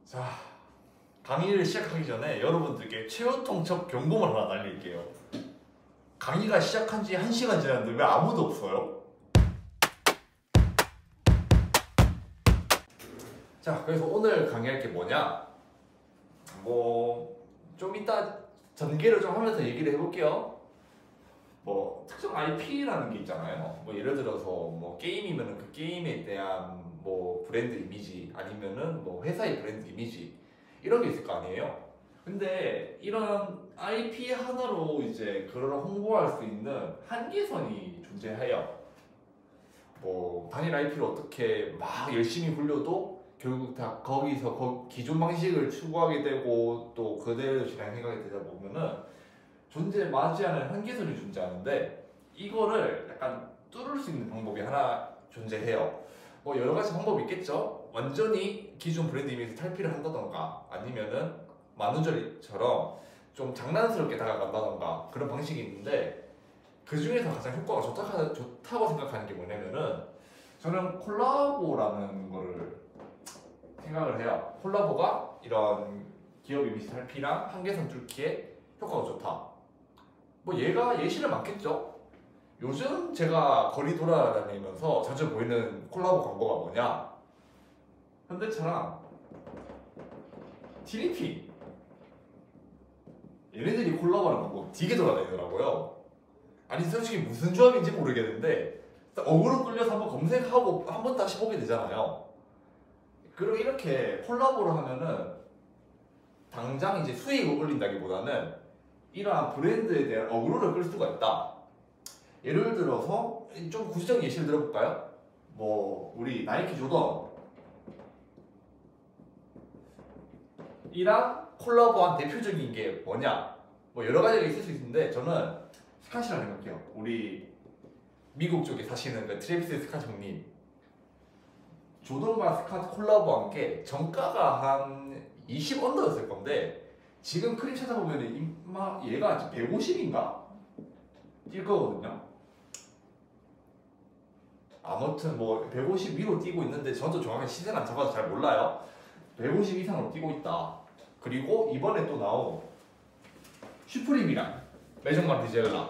자, 강의를 시작하기 전에 여러분들께 최후 통첩 경고를 하나 날릴게요. 강의가 시작한 지 1시간 지났는데 왜 아무도 없어요? 자, 그래서 오늘 강의할 게 뭐냐? 좀 이따 전개를 좀 하면서 얘기를 해볼게요. 특정 IP라는 게 있잖아요. 예를 들어서 게임이면은 그 게임에 대한 브랜드 이미지 아니면은 회사의 브랜드 이미지 이런 게 있을 거 아니에요. 근데 이런 IP 하나로 이제 그걸 홍보할 수 있는 한계선이 존재해요. 단일 IP를 어떻게 막 열심히 굴려도 결국 다 거기서 기존 방식을 추구하게 되고 또 그대로 진행해가게 되다 보면은 존재하지 않은 한계선이 존재하는데 이거를 약간 뚫을 수 있는 방법이 하나 존재해요. 여러 가지 방법이 있겠죠. 완전히 기존 브랜드 이미지 탈피를 한다던가 아니면은 만우절처럼 좀 장난스럽게 다가간다던가 그런 방식이 있는데 그 중에서 가장 효과가 좋다고 생각하는 게 뭐냐면은 저는 콜라보라는 거를 생각을 해요. 콜라보가 이런 기업 이미지 탈피랑 한계선 뚫기에 효과가 좋다. 얘가 예시는 많겠죠? 요즘 제가 거리 돌아다니면서 자주 보이는 콜라보 광고가 뭐냐? 현대차랑 티니핑 얘네들이 콜라보하는 광고 되게 돌아다니더라고요. 아니 솔직히 무슨 조합인지 모르겠는데 어그로 끌려서 한번 검색하고 한번 다시 보게 되잖아요. 그리고 이렇게 콜라보를 하면은 당장 이제 수익을 올린다기보다는 이러한 브랜드에 대한 어그로를 끌 수가 있다. 예를 들어서 좀 구체적인 예시를 들어볼까요? 우리 나이키 조던 이랑 콜라보한 대표적인 게 뭐냐? 여러 가지가 있을 수 있는데 저는 스캇이라고 생각해요. 우리 미국 쪽에 사시는 그 트래비스 스캇 형님 조던과 스캇 콜라보한 게 정가가 한 20 언더였을 건데 지금 크림 찾아보면 얘가 150인가? 뛸 거거든요. 아무튼 150 위로 뛰고 있는데 저도 정확히 시세는 안 잡아서 잘 몰라요. 150 이상으로 뛰고 있다. 그리고 이번에 또 나온 슈프림이랑 메종만 디젤라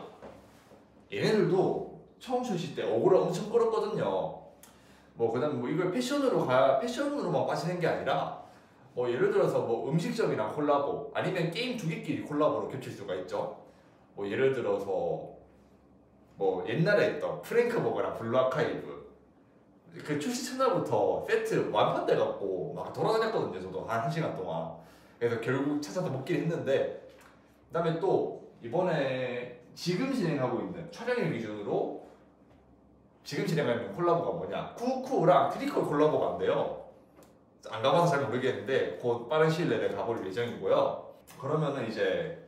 얘네들도 처음 출시 때 어그로 엄청 끌었거든요. 그다음 이걸 패션으로만 빠지는 게 아니라 예를 들어서 음식점이랑 콜라보 아니면 게임 두 개끼리 콜라보로 겹칠 수가 있죠. 예를 들어서 옛날에 했던 프랭크버거랑 블루아카이브 그 출시 첫날부터 세트 완판돼 갖고 막 돌아다녔거든요. 저도 한 1시간 동안. 그래서 결국 찾아서 먹긴 했는데 그다음에 또 이번에 지금 진행하고 있는 촬영일 기준으로 지금 진행하는 콜라보가 뭐냐? 쿠쿠랑 트리컬 콜라보가 안 돼요. 안 가봐서 잘 모르겠는데 곧 빠른 시일 내에 가볼 예정이고요. 그러면은 이제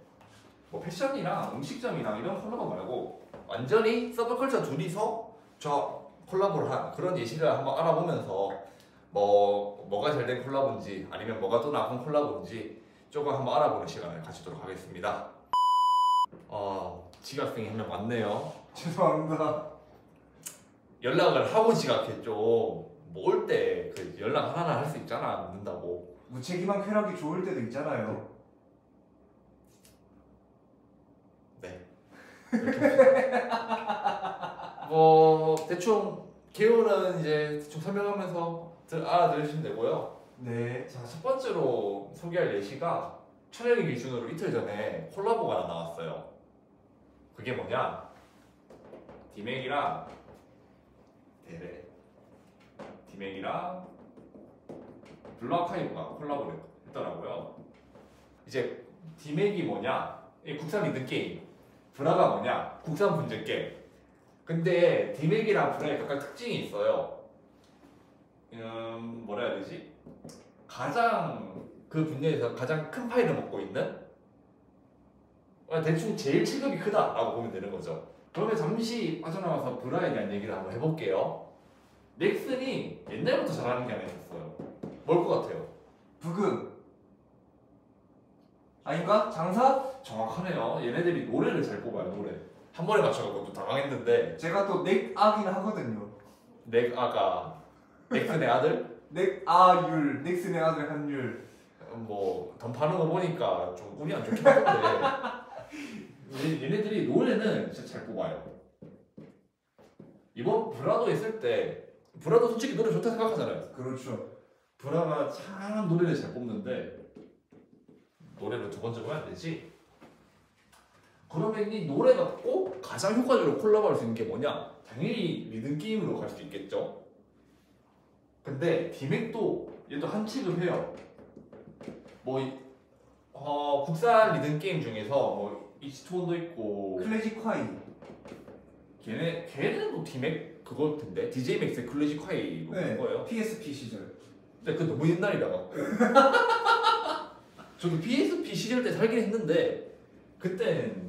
패션이랑 음식점이랑 이런 콜라보 말고 완전히 서브컬처 둘이서 저 콜라보를 한 그런 예시를 한번 알아보면서 뭐가 잘 된 콜라보인지 아니면 뭐가 또 나쁜 콜라보인지 조금 한번 알아보는 시간을 가지도록 하겠습니다. 지각생이 한 명 왔네요. 죄송합니다. 연락을 하고 지각했죠. 올 때 그 연락 하나 할 수 있잖아. 늦는다고. 무책임한 쾌락이 좋을 때도 있잖아요. 네. 대충 개요는 이제 대충 설명하면서 알아들으시면 되고요. 네. 자, 첫 번째로 소개할 예시가 촬영일 기준으로 이틀 전에 콜라보가 하나 나왔어요. 그게 뭐냐? 디맥이랑 블루아카이브가 콜라보를 했더라고요. 이제 디맥이 뭐냐? 국산 리듬 게임. 브라가 뭐냐? 국산 분재 게임. 근데 디맥이랑 브라에 각각 특징이 있어요. 뭐라 해야 되지? 가장 그 분야에서 가장 큰 파일을 먹고 있는 대충 제일 체급이 크다라고 보면 되는 거죠. 그러면 잠시 빠져나와서 브라에 대한 얘기를 한번 해볼게요. 넥슨이 옛날부터 잘하는 게 하나 있었어요. 뭘 것 같아요? 부금 아닌가? 장사? 정확하네요. 얘네들이 노래를 잘 뽑아요. 노래 한 번에 맞춰갖고 또 당황했는데 제가 또 넥아긴 하거든요. 넥아가 넥슨의 아들? 넥아율 넥슨의 아들 한율 뭐 던파는 거 보니까 좀 운이 안 좋긴 한데 얘네들이 노래는 진짜 잘 뽑아요. 이번 브라도 했을 때 브라도 솔직히 노래 좋다 생각하잖아요. 그렇죠. 브라가 참 노래를 잘 뽑는데 노래를 두 번째 보면 안 되지. 그러면 이 노래가 꼭 가장 효과적으로 콜라보할 수 있는 게 뭐냐? 당연히 리듬 게임으로 갈 수 있겠죠. 근데 디맥도 얘도 한 칙을 해요. 뭐 국산 리듬 게임 중에서 뭐 이스톤도 있고 클래식 화이. 걔네는 뭐 디맥 그거 텐데 DJ 맥스의 클래식 화이로 한 거예요. PSP 시절. 근데 그 너무 옛날이라 갖고 저도 PSP 시절 때 살긴 했는데 그땐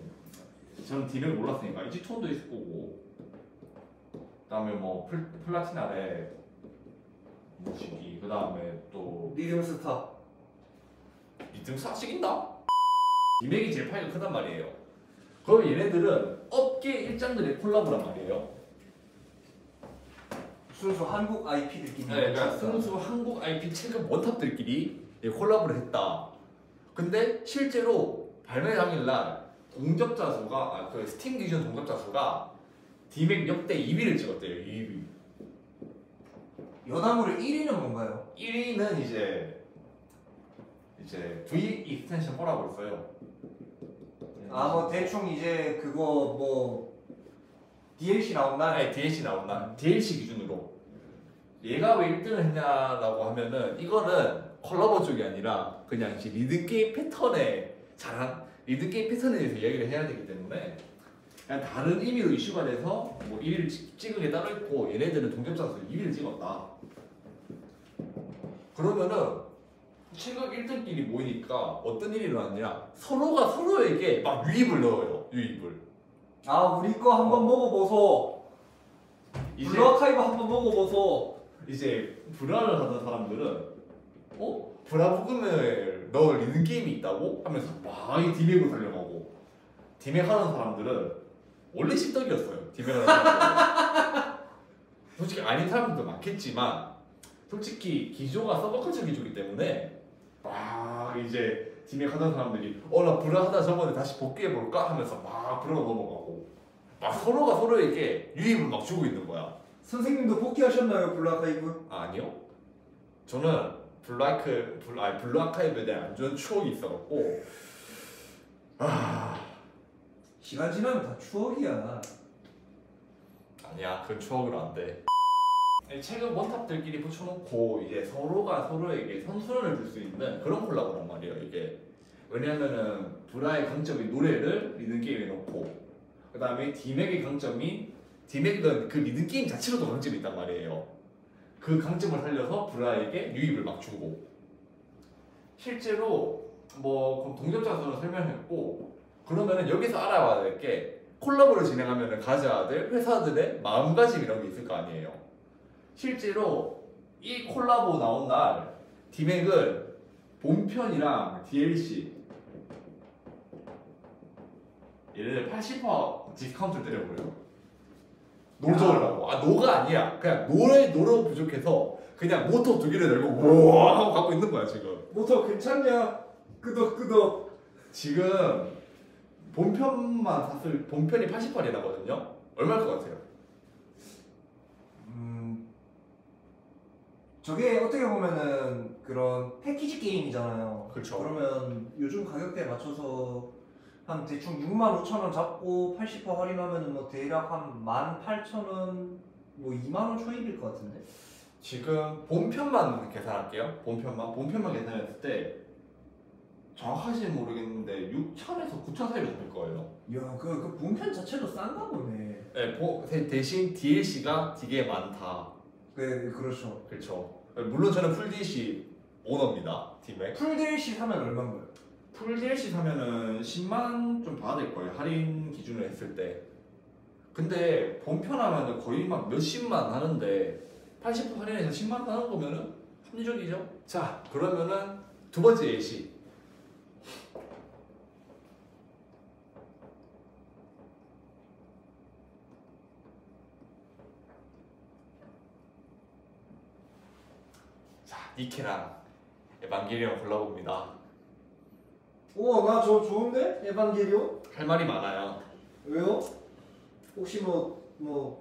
저는 디맥을 몰랐으니까 이지톤도 있을 거고 그다음에 뭐 플라티나래 무식이 그다음에 또 리듬 스타. 리듬 사식인다? 디맥이 제일 파이가 크단 말이에요. 그럼 얘네들은 업계 일장들의 콜라보란 말이에요. 순수 한국 IP들끼리. 네, 그러니까 순수 한국 IP 체급 원탑들끼리 콜라보를 했다. 근데 실제로 발매 당일날 동접자 수가 그 스팀 기준 동접자 수가 디맥 역대 2위를 찍었대요. 2위. 여담으로 1위는 뭔가요? 1위는 이제 V 익스텐션 4라고 있어요. 뭐 대충 이제 그거 뭐 DLC 나온 날. 네, DLC 나온 날 DLC 기준으로 얘가 왜 1등을 했냐라고 하면은 이거는 콜라보 쪽이 아니라 그냥 이제 리듬 게임 패턴에 잘한 리듬 게임 패턴에 대해서 이야기를 해야 되기 때문에 그냥 다른 의미로 이슈가 돼서 뭐 1위를 찍은 게 따로 있고 얘네들은 동접자수 2위를 찍었다. 그러면은 체급 1등끼리 모이니까 어떤 일이 일어났냐? 서로가 서로에게 막 유입을 넣어요. 유입을. 우리 거 한번 먹어보소. 이제 블루아카이브 한번 먹어보소. 이제 브라를 하던 사람들은 브라 부금을 넣을 리듬 게임이 있다고 하면서 막 이 디맥으로 달려가고 디맥 하는 사람들은 원래 십덕이었어요. 디맥 하는 사람들은 솔직히 아닌 사람들도 많겠지만 솔직히 기조가 서버컬처 기조이기 때문에 막 이제 디맥 하던 사람들이 나 브라 하다 저번에 다시 복귀해볼까 하면서 막 브라로 넘어가고 막 서로가 서로에게 유입을 막 주고 있는 거야. 선생님도 복귀하셨나요, 블루아카이브? 아니요. 저는 블루 아카이브에 대한 안 좋은 추억이 있어갖고 시간 지나면 다 추억이야. 아니야, 그건 추억으로 안 돼. 최근 원탑들끼리 붙여놓고 이제 서로가 서로에게 선수권을 줄 수 있는 그런 콜라보란 말이에요. 이게 왜냐하면은 브라의 강점이 노래를 리듬 게임에 넣고 그 다음에 디맥의 강점이 디맥은 그 리듬 게임 자체로도 강점이 있단 말이에요. 그 강점을 살려서 브라에게 유입을 막 주고 실제로 뭐 동접자 수는 설명했고 그러면은 여기서 알아봐야 될 게 콜라보를 진행하면은 가져야 될 회사들의 마음가짐 이런 게 있을 거 아니에요. 실제로 이 콜라보 나온 날 디맥은 본편이랑 DLC 얘를 80% 디스카운트를 때려버려요. 노저라고. 노가 아니야. 그냥 노로 부족해서 그냥 모터 두 개를 열고 우와 하고 갖고 있는 거야 지금. 모터 괜찮냐? 끄덕끄덕. 지금 본편만 샀을 본편이 88이라거든요. 얼마일 것 같아요? 저게 어떻게 보면은 그런 패키지 게임이잖아요. 그렇죠. 그러면 요즘 가격대에 맞춰서 한 대충 65,000원 잡고 80% 할인하면은 뭐 대략 한 18,000원, 뭐 2만원 초입일 것 같은데? 지금 본편만 계산할게요. 본편만 계산했을 때 정확하지는 모르겠는데 6,000에서 9,000 사이로 잡힐 거예요. 야, 그 본편 자체도 싼가 보네. 네, 대신 DLC가 되게 많다. 네, 그렇죠. 그렇죠. 물론 저는 풀 DLC 오너입니다. 디맥. 풀 DLC 사면 얼마인가요? 풀 DLC 사면은 10만 좀 받을 거예요. 할인 기준으로 했을 때. 근데 본편 하면은 거의 막 몇십만 하는데 80% 할인해서 10만 원 하는 거면은 합리적이죠. 자, 그러면은 두 번째 예시. 자, 니케랑 에반게리온 콜라보입니다. 오, 나 저 좋은데? 에반게리온? 할 말이 많아요. 왜요? 혹시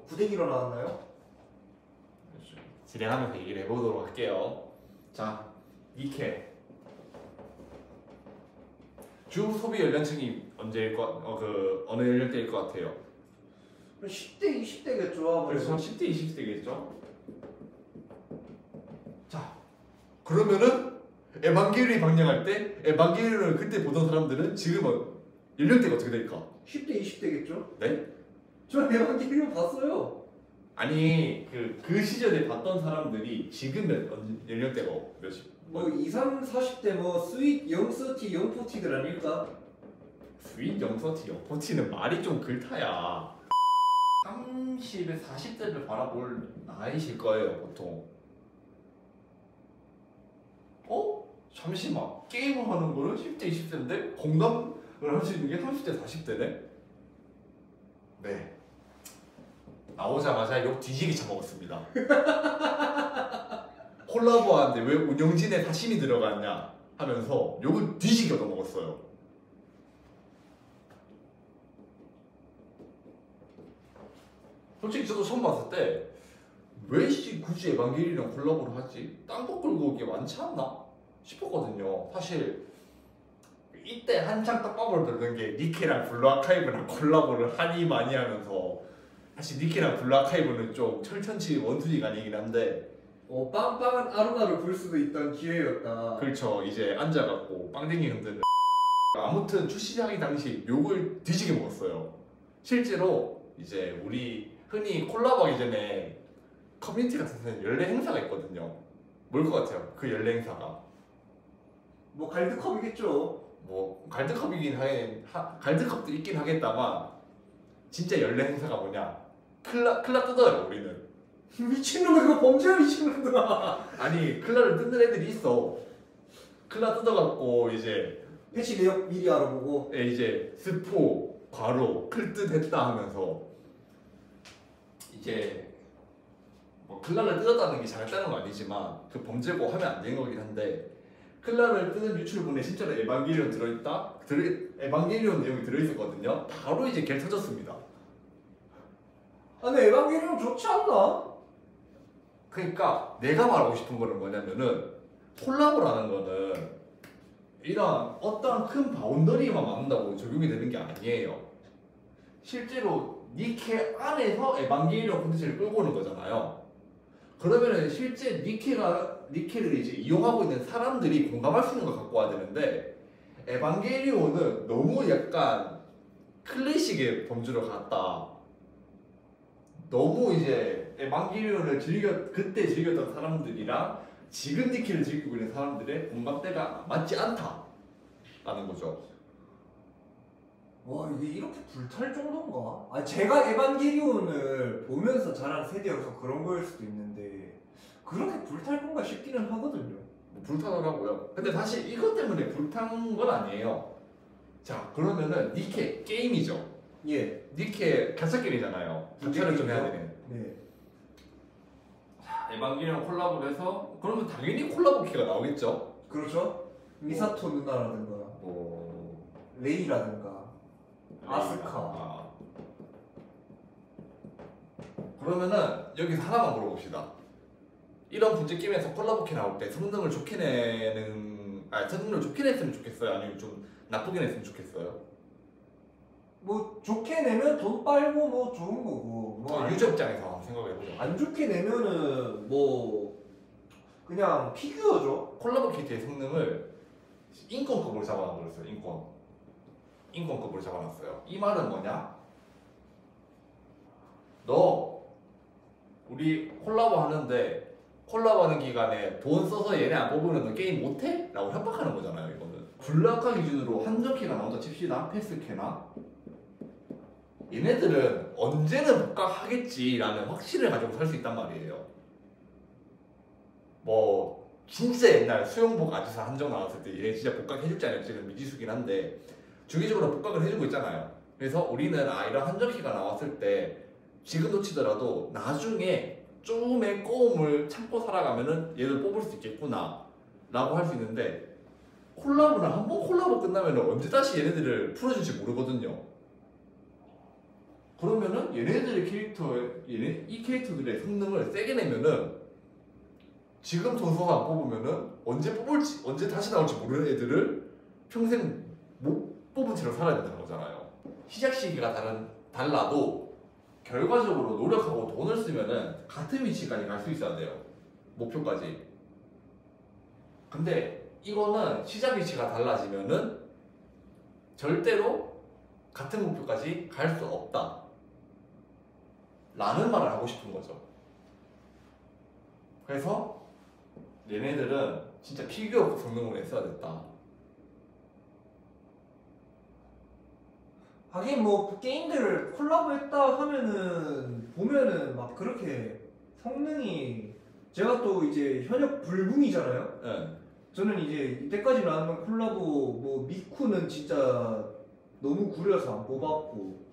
부대기로 나왔나요? 진행하면서 얘기를 해보도록 할게요. 자, 니케 주 소비 연령층이 언제일 어느 연령대일 것 같아요? 10대, 20대겠죠. 그래서 10대, 20대겠죠? 자, 그러면은 에반게리온이 방영할 때 에반게리온을 그때 보던 사람들은 지금은 연령대가 어떻게 될까? 10대, 20대겠죠? 네? 저 에반게리온 봤어요. 아니 그 시절에 봤던 사람들이 지금 연령대가 몇이? 20, 30대 스윗, 영서티, 영포티들 아닐까? 스윗 영서티 영포티는 말이 좀 글타야. 30에 40대를 바라볼 나이실 거예요 보통. 잠시만, 게임을 하는 거는 10대 20대인데 공감을 할 수 있는 게 30대 40대네? 네, 나오자마자 욕 뒤지기 쳐먹었습니다. 콜라보하는데 왜 운영진에 사심이 들어갔냐 하면서 욕을 뒤지게 얻어먹었어요. 솔직히 저도 처음 봤을 때 왜 굳이 에반게리온이랑 콜라보를 하지? 딴 거 끌고 오기 많지 않나? 싶었거든요. 사실 이때 한창 떡밥을 들던 게 니케랑 블루 아카이브랑 콜라보를 하니 많이 하면서, 사실 니케랑 블루 아카이브는 좀 철천지 원투지가 아니긴 한데 빵빵한 아루나를 볼 수도 있던 기회였다. 그렇죠. 이제 앉아갖고 빵댕이 흔드는 아무튼 출시하기 당시 욕을 뒤지게 먹었어요. 실제로 이제 우리 흔히 콜라보하기 전에 커뮤니티 같은 데는 연례 행사가 있거든요. 뭘 것 같아요? 그 연례 행사가 갈드컵이겠죠. 갈드컵도 있긴 하겠다만 진짜 연례 행사가 뭐냐? 클라 뜯어요 우리는. 미친놈, 이거 범죄야 미친놈들아. 아니 클라를 뜯는 애들이 있어. 클라 뜯어갖고 이제 패치 내역 미리 알아보고 이제 스포, 괄호, 클뜯했다 하면서 이제 클라를 뜯었다는 게 잘했다는 건 아니지만 그 범죄고 하면 안 되는 거긴 한데, 클라를 뜯은 유출분에 실제로 에반게리온 에반게리온 내용이 들어있었거든요. 바로 이제 개 터졌습니다. 근데 에반게리온 좋지 않나? 그러니까 내가 말하고 싶은 거는 뭐냐면은 콜라보라는 거는 이런 어떤 큰 바운더리만 맞는다고 적용이 되는 게 아니에요. 실제로 니케 안에서 에반게리온 콘텐츠를 끌고 오는 거잖아요. 그러면은 실제 니케를 이제 이용하고 있는 사람들이 공감할 수 있는 걸 갖고 와야 되는데, 에반게리온은 너무 약간 클래식의 범주로 갔다. 너무 이제 에반게리온을 그때 즐겼던 사람들이랑 지금 니케를 즐기고 있는 사람들의 공감대가 맞지 않다라는 거죠. 와, 이게 이렇게 불탈 정도인가? 제가 에반게리온을 보면서 자란 세대여서 그런 거일 수도 있는데 그렇게 불탈 건가 싶기는 하거든요. 불타더라고요. 근데 사실 이것 때문에 불탄 건 아니에요. 자, 그러면은 니케 게임이죠. 예. 니케 가짜 게임이잖아요. 가짜를 좀 해야 되는. 네. 자, 에반게리온 콜라보를 해서 그러면 당연히 콜라보 키가 나오겠죠. 그렇죠. 미사토 누나라든가 레이라든가 아스카. 그러면은 여기서 하나만 물어봅시다. 이런 분재 게임에서 콜라보 키 나올 때 성능을 좋게 냈으면 좋겠어요? 아니면 좀 나쁘게 냈으면 좋겠어요? 좋게 내면 돈 빨고 좋은 거고, 유저 입장에서 한번 생각해보죠. 안 좋게 내면은 그냥 피규어죠. 콜라보 키트의 성능을 인권급으로 잡아놔버렸어요. 인권급으로 잡아놨어요. 이 말은 뭐냐? 너 우리 콜라보 하는데 콜라보하는 기간에 돈 써서 얘네 안 뽑으면 너 게임 못해? 라고 협박하는 거잖아요. 이거는 블루아카 기준으로 한정키가 나온다 칩시다. 패스캐나 얘네들은 언제는 복각하겠지라는 확신을 가지고 살 수 있단 말이에요. 진짜 옛날 수영복 아지사 한정 나왔을 때 얘네 진짜 복각해줄지 안 해줄지는 미지수긴 한데 주기적으로 복각을 해주고 있잖아요. 그래서 우리는 이런 한정키가 나왔을 때 지금 놓치더라도 나중에 조금의 꼬움을 참고 살아가면은 얘를 뽑을 수 있겠구나 라고 할 수 있는데 콜라보는 한 번 콜라보 끝나면 언제 다시 얘네들을 풀어줄지 모르거든요. 그러면은 얘네들의 이 캐릭터들의 성능을 세게 내면은 지금 선수가 안 뽑으면은 언제 다시 나올지 모르는 애들을 평생 못 뽑은 채로 살아야 된다는 거잖아요. 시작 시기가 달라도 결과적으로 노력하고 돈을 쓰면은 같은 위치까지 갈 수 있어야 돼요. 목표까지. 근데 이거는 시작 위치가 달라지면은 절대로 같은 목표까지 갈 수 없다 라는 말을 하고 싶은 거죠. 그래서 얘네들은 진짜 피규어 성능으로 했어야 됐다. 하긴 뭐 게임들 콜라보했다 하면은 보면은 막 그렇게 성능이 제가 또 이제 현역 불붕이잖아요. 네. 저는 이제 이때까지 나왔던 콜라보 뭐 미쿠는 진짜 너무 구려서 안 뽑았고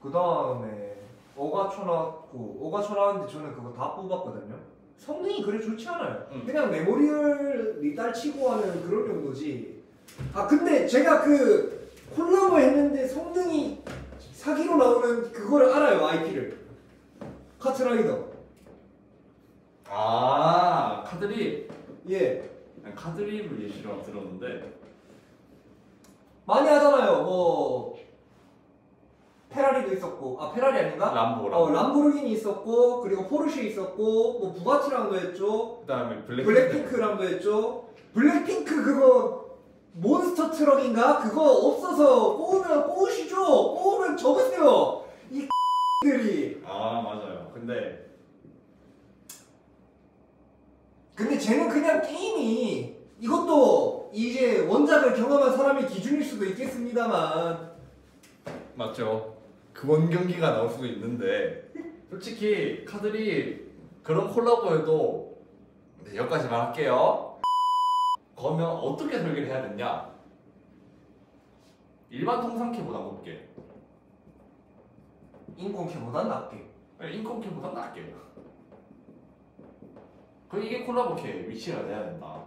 그 다음에 어가 쳐놨는데 저는 그거 다 뽑았거든요. 성능이 그래 좋지 않아요. 그냥 메모리얼이 딸치고 하는 그런 정도지. 아 근데 제가 그 콜라보 했는데 성능이 사기로 나오는 그거를 알아요. IP를 카트라이더. 아 카드립. 예. 카드립을 예시로 들었는데 많이 하잖아요. 뭐 페라리도 있었고, 아 페라리 아닌가? 람보. 람보르기니 있었고, 그리고 포르쉐 있었고, 뭐 부가티랑도 했죠. 그다음에 블랙핑크랑도 했죠. 블랙핑크 그거 몬스터 트럭인가? 그거 없어서 꼬우면 꼬우시죠. 꼬우면 접으세요. 이 들이. 아 맞아요. 근데 쟤는 그냥 게임이 이것도 이제 원작을 경험한 사람의 기준일 수도 있겠습니다만 맞죠. 그원 경기가 나올 수도 있는데 솔직히 카드립 그런 콜라보에도 여기까지만 할게요. 그러면 어떻게 설계를 해야 되냐? 일반 통상캐보다 높게, 인공캐보단 낫게. 인컴캐보다 낮게. 이게 콜라보캐 위치가 돼야 된다.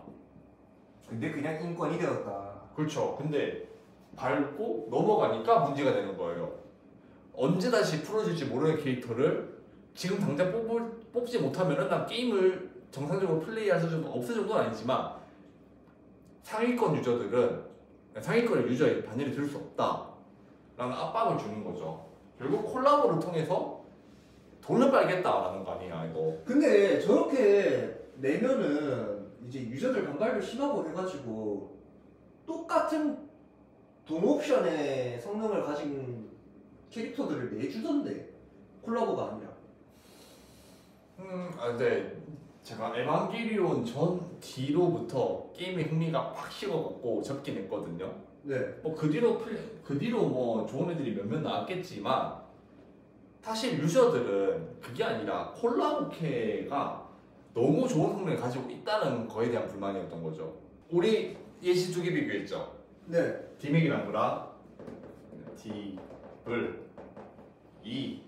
근데 그냥 인권이 되었다. 그렇죠. 근데 밟고 넘어가니까 문제가 되는 거예요. 언제 다시 풀어질지 모르는 캐릭터를 지금 당장 뽑지 못하면은 난 게임을 정상적으로 플레이할 수 없을 정도는 아니지만 상위권 유저의 반열에 들 수 없다라는 압박을 주는 거죠. 결국 콜라보를 통해서 돈을 빨겠다라는 거 아니야 이거. 근데 저렇게 내면은 이제 유저들 반발도 심하고 해가지고 똑같은 돈 옵션의 성능을 가진 캐릭터들을 내주던데 콜라보가 아니라. 근데 제가 에반게리온 전 뒤로부터 게임의 흥미가 팍 식어갖고 접긴 했거든요. 네. 뭐 그 뒤로 뭐 좋은 애들이 몇몇 나왔겠지만 사실 유저들은 그게 아니라 콜라보캐가 너무 좋은 성능을 가지고 있다는 거에 대한 불만이었던 거죠. 우리 예시 두 개 비교했죠. 네. 디맥이랑 무라 디블 이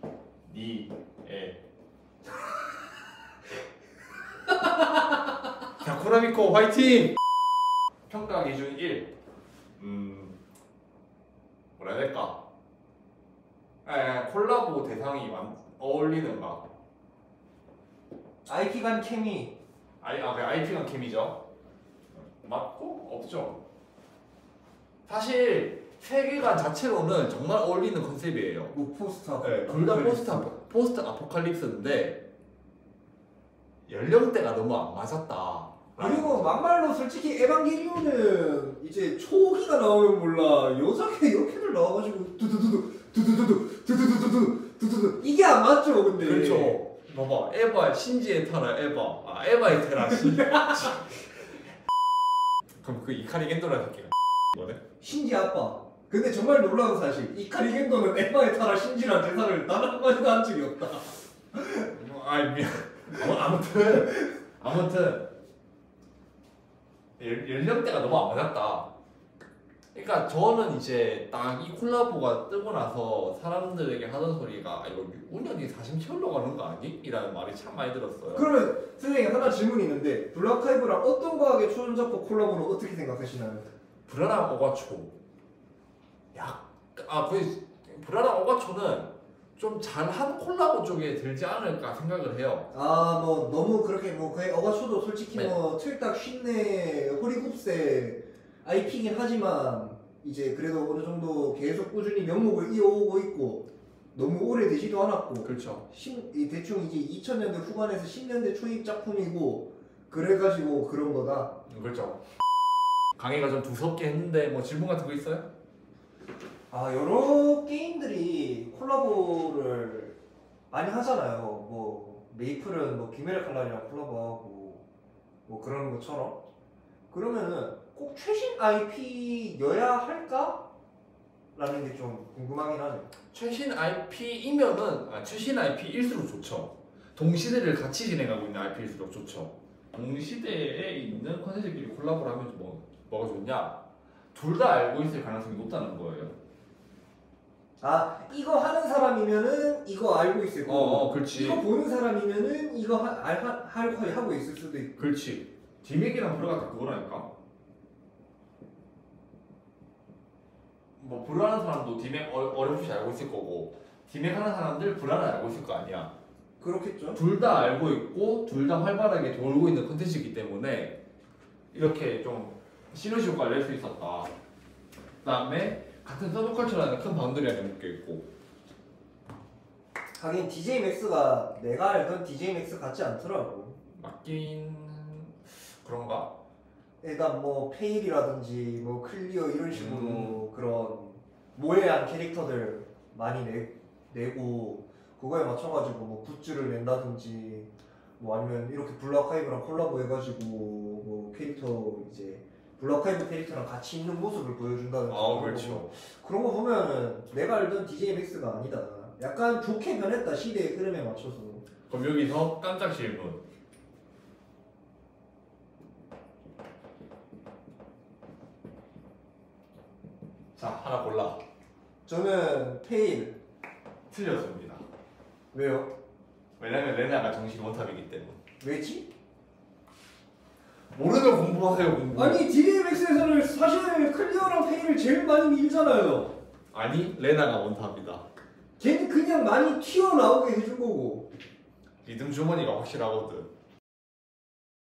니 에 자 코나미코 화이팅! 평가 기준 1 뭐라 해야 될까? 콜라보 대상이 어울리는 막 IP 간 케미. IP 간 케미죠. 맞고 없죠. 사실 세계관 자체로는 정말 어울리는 컨셉이에요. 뭐 포스터. 네, 둘 다 포스트 아포칼립스인데 연령대가 너무 안 맞았다. 그리고 막말로 솔직히 에반게리온은 이제 초기가 나오면 몰라 여자캐 이렇게들 나와가지고 두두두두 이게 안 맞죠 근데. 그렇죠. 봐봐 에바 신지의 테라 에바 에바의 테라 신지. 그럼 그 이카리 겐도라 새끼가 뭐래? 신지 아빠. 근데 정말 놀라운 사실 이카리 겐도는 에바의 타라 신지란 대사를 단 한마디도 한 적이 없다. 미안. 아무튼 연령대가 너무 안 맞았다. 그러니까 저는 이제 딱 이 콜라보가 뜨고 나서 사람들에게 하던 소리가 아, 이거 운영이 사심 채우려고 하는 거 아니? 이라는 말이 참 많이 들었어요. 그러면 선생님 하나 질문이 있는데 블랙하이브랑 어떤 과학의 초전자포 콜라보는 어떻게 생각하시나요? 불안한 오가초. 거의 불안한 오가초는 좀 잘한 콜라보 쪽에 들지 않을까 생각을 해요. 아 뭐 너무 그렇게 뭐 거의 어가초도 솔직히 네. 뭐 틀딱 쉰내 허리굽세 IP긴 하지만 이제 그래도 어느 정도 계속 꾸준히 명목을 이어오고 있고 너무 오래되지도 않았고 그렇죠. 대충 이제 2000년대 후반에서 10년대 초입 작품이고 그래가지고 그런 거다. 그렇죠. 강의가 좀 두껍게 했는데 뭐 질문 같은 거 있어요? 아 여러 게임들이 콜라보를 많이 하잖아요. 뭐 메이플은 뭐 귀멸의 칼날이랑 콜라보하고 뭐 그런 것처럼 그러면은 꼭 최신 IP여야 할까? 라는 게 좀 궁금하긴 하네요. 최신 IP이면은 최신 IP일수록 좋죠. 동시대를 같이 진행하고 있는 IP일수록 좋죠. 동시대에 있는 컨텐츠끼리 콜라보를 하면 뭐가 좋냐? 둘 다 알고 있을 가능성이 높다는 거예요. 아 이거 하는 사람이면은 이거 알고 있을 거고 그렇지. 이거 보는 사람이면은 이거 하고 있을 수도 있고. 그렇지. 디맥이랑 브라가 다 그거라니까. 뭐 브라하는 사람도 디맥 어렴풋이 알고 있을 거고 디맥 하는 사람들 브라는 알고 있을 거 아니야. 그렇겠죠. 둘 다 알고 있고 둘 다 활발하게 돌고 있는 콘텐츠이기 때문에 이렇게 좀 시너지 효과를 낼 수 있었다. 그다음에 같은 서브컬처라는 큰 바운더리 안에 묶여 있고. 하긴 DJ 맥스가 내가 알던 DJ 맥스 같지 않더라고. 맞긴 그런가? 일단 뭐 페일이라든지 뭐 클리어 이런 식으로 그런 모해한 캐릭터들 많이 내고 그거에 맞춰가지고 뭐 굿즈를 낸다든지 뭐 아니면 이렇게 블루아카이브랑 콜라보 해가지고 뭐 캐릭터 이제 블루아카이브 캐릭터랑 같이 있는 모습을 보여준다든지 그렇죠. 그런 거 보면은 내가 알던 DJ 맥스가 아니다. 약간 좋게 변했다 시대의 흐름에 맞춰서. 그럼 여기서 깜짝 질문. 자, 하나 골라. 저는 페일. 틀렸습니다. 왜요? 왜냐면 레나가 정신 원탑이기 때문에. 왜지? 모르면 공부하세요, 공부. 아니 DMX에서는 사실 클리어랑 페일을 제일 많이 밀잖아요. 아니, 레나가 원탑이다. 걔는 그냥 많이 튀어나오게 해준 거고. 리듬 주머니가 확실하거든.